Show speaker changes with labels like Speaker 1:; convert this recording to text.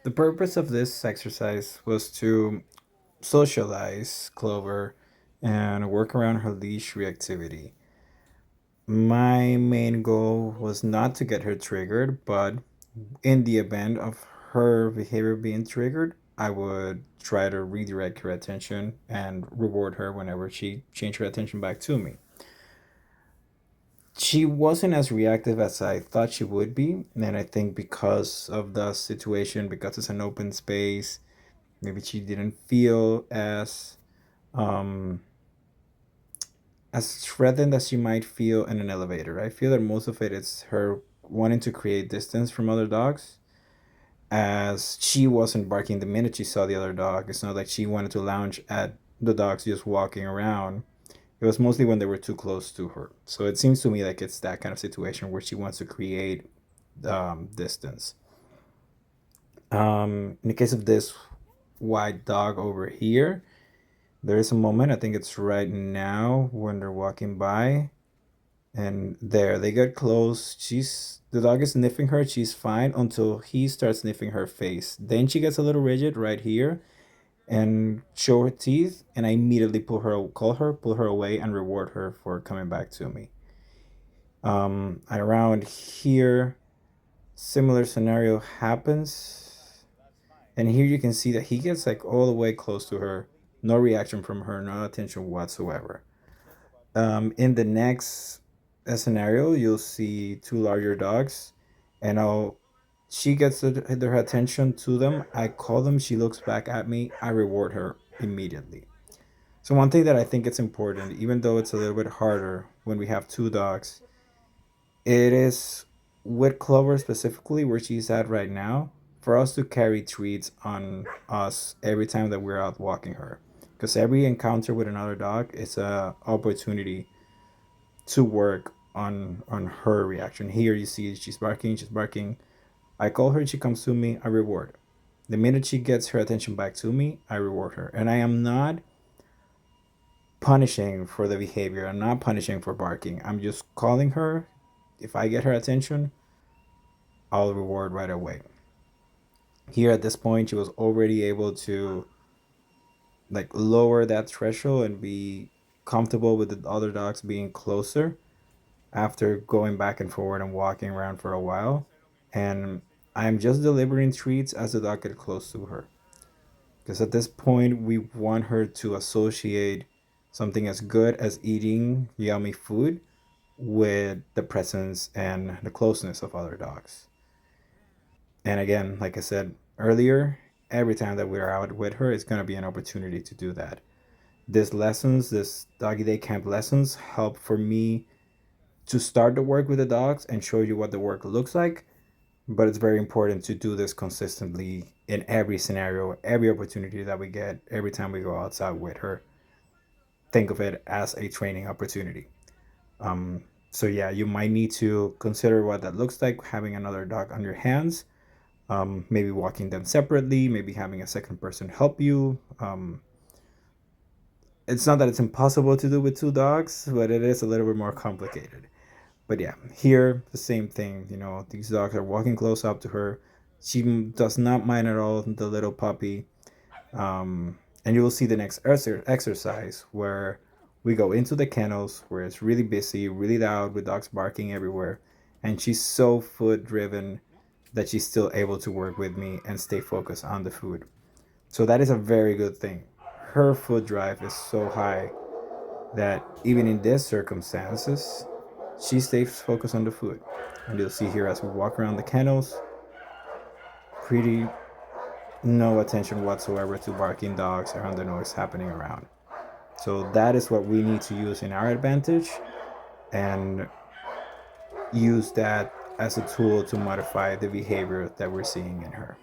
Speaker 1: The purpose of this exercise was to socialize Clover and work around her leash reactivity. My main goal was not to get her triggered, but in the event of her behavior being triggered, I would try to redirect her attention and reward her whenever she changed her attention back to me. She wasn't as reactive as I thought she would be, and I think because of the situation, because it's an open space, maybe she didn't feel um as threatened as she might feel in an elevator. I feel that most of it is her wanting to create distance from other dogs, as she wasn't barking the minute she saw the other dog. It's not like she wanted to lounge at the dogs just walking around. It was mostly when they were too close to her. So it seems to me like it's that kind of situation where she wants to create distance. In the case of this white dog over here, there is a moment, I think it's right now when they're walking by, and there they get close. The dog is sniffing her. She's fine until he starts sniffing her face. Then she gets a little rigid right here and show her teeth, and I immediately pull her away, and reward her for coming back to me. Around here, similar scenario happens, and here you can see that he gets like all the way close to her, no reaction from her, no attention whatsoever. In the next scenario, you'll see two larger dogs, and she gets her attention to them. I call them. She looks back at me. I reward her immediately. So one thing that I think it's important, even though it's a little bit harder when we have two dogs, it is with Clover specifically where she's at right now, for us to carry treats on us every time that we're out walking her. Because every encounter with another dog is a opportunity to work on her reaction. Here you see she's barking. I call her, she comes to me, I reward. The minute she gets her attention back to me, I reward her. And I am not punishing for the behavior. I'm not punishing for barking. I'm just calling her. If I get her attention, I'll reward right away. Here at this point, she was already able to like lower that threshold and be comfortable with the other dogs being closer after going back and forward and walking around for a while. And I'm just delivering treats as the dog gets close to her. Because at this point, we want her to associate something as good as eating yummy food with the presence and the closeness of other dogs. And again, like I said earlier, every time that we're out with her, it's going to be an opportunity to do that. This doggy day camp lessons help for me to start the work with the dogs and show you what the work looks like. But it's very important to do this consistently in every scenario, every opportunity that we get, every time we go outside with her. Think of it as a training opportunity. So yeah, you might need to consider what that looks like, having another dog on your hands, maybe walking them separately, maybe having a second person help you. It's not that it's impossible to do with two dogs, but it is a little bit more complicated. But yeah, here the same thing. These dogs are walking close up to her. She does not mind at all the little puppy. And you will see the next exercise where we go into the kennels where it's really busy, really loud with dogs barking everywhere. And she's so food driven that she's still able to work with me and stay focused on the food. So that is a very good thing. Her food drive is so high that even in these circumstances, she stays focused on the food. And you'll see here as we walk around the kennels, pretty no attention whatsoever to barking dogs or the noise happening around. So that is what we need to use in our advantage, and use that as a tool to modify the behavior that we're seeing in her.